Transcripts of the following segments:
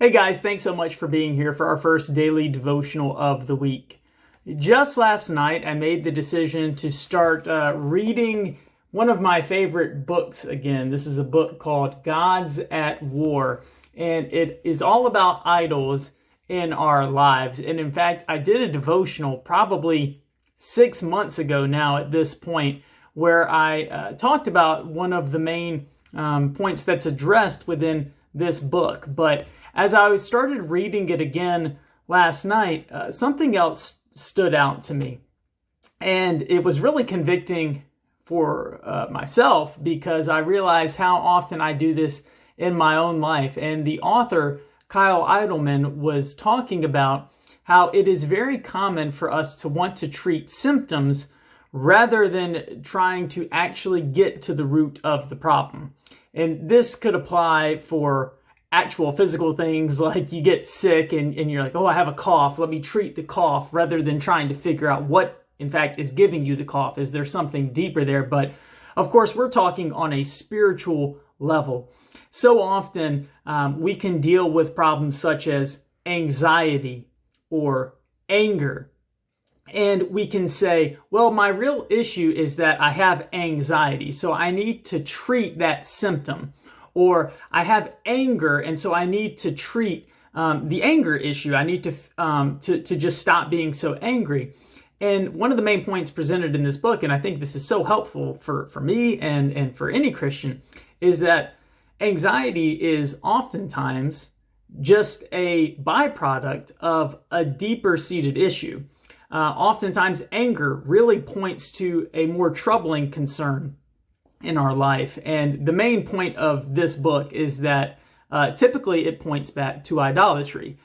Hey guys, thanks so much for being here for our first daily devotional of the week. Just last night, I made the decision to start reading one of my favorite books again. This is a book called Gods at War, and it is all about idols in our lives. And in fact, I did a devotional probably 6 months ago now at this point, where I talked about one of the main points that's addressed within this book. But as I started reading it again last night, something else stood out to me. And it was really convicting for myself, because I realized how often I do this in my own life. And the author, Kyle Idleman, was talking about how it is very common for us to want to treat symptoms rather than trying to actually get to the root of the problem. And this could apply for actual physical things, like you get sick and you're like, oh, I have a cough, let me treat the cough, rather than trying to figure out what in fact is giving you the cough. Is there something deeper there? But of course, we're talking on a spiritual level. So often we can deal with problems such as anxiety or anger, and we can say, well, my real issue is that I have anxiety, so I need to treat that symptom. Or I have anger, and so I need to treat the anger issue. I need to just stop being so angry. And one of the main points presented in this book, and I think this is so helpful for me and for any Christian, is that anxiety is oftentimes just a byproduct of a deeper seated issue. Oftentimes anger really points to a more troubling concern in our life. And the main point of this book is that typically it points back to idolatry.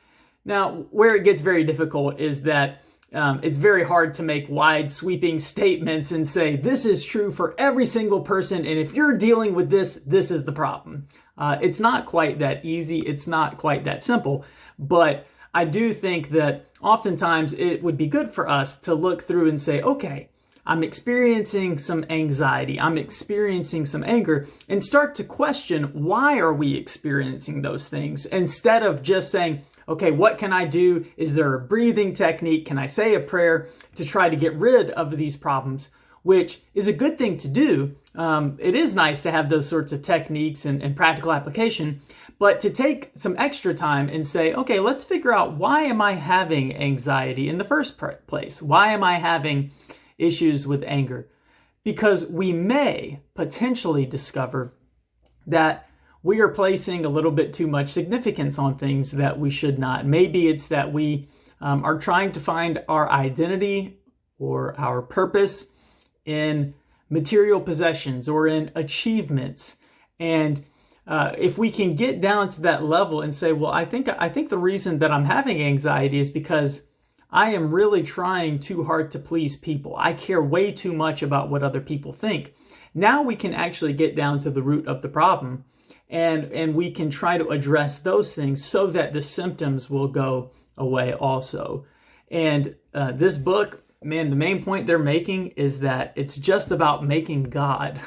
Now, where it gets very difficult is that it's very hard to make wide sweeping statements and say, this is true for every single person, and if you're dealing with this, this is the problem. It's not quite that easy. It's not quite that simple. But I do think that oftentimes it would be good for us to look through and say, okay, I'm experiencing some anxiety, I'm experiencing some anger, and start to question, why are we experiencing those things? Instead of just saying, okay, what can I do? Is there a breathing technique? Can I say a prayer to try to get rid of these problems? Which is a good thing to do. It is nice to have those sorts of techniques and practical application, but to take some extra time and say, okay, let's figure out, why am I having anxiety in the first place? Why am I having issues with anger? Because we may potentially discover that we are placing a little bit too much significance on things that we should not. Maybe it's that we are trying to find our identity or our purpose in material possessions or in achievements. And if we can get down to that level and say, well, I think the reason that I'm having anxiety is because I am really trying too hard to please people. I care way too much about what other people think. Now we can actually get down to the root of the problem, and we can try to address those things so that the symptoms will go away also. And this book, man, the main point they're making is that it's just about making God,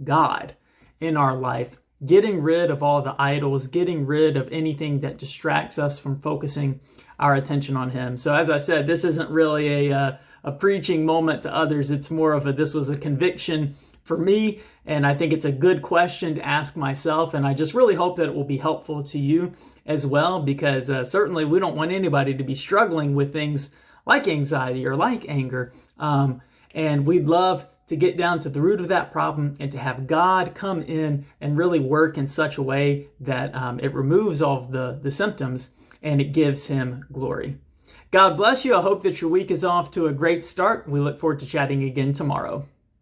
God in our life, getting rid of all the idols, getting rid of anything that distracts us from focusing our attention on Him. So as I said, this isn't really a preaching moment to others. It's more of this was a conviction for me, and I think it's a good question to ask myself, and I just really hope that it will be helpful to you as well, because certainly we don't want anybody to be struggling with things like anxiety or like anger, and we'd love to get down to the root of that problem and to have God come in and really work in such a way that it removes all of the symptoms and it gives Him glory. God bless you. I hope that your week is off to a great start. We look forward to chatting again tomorrow.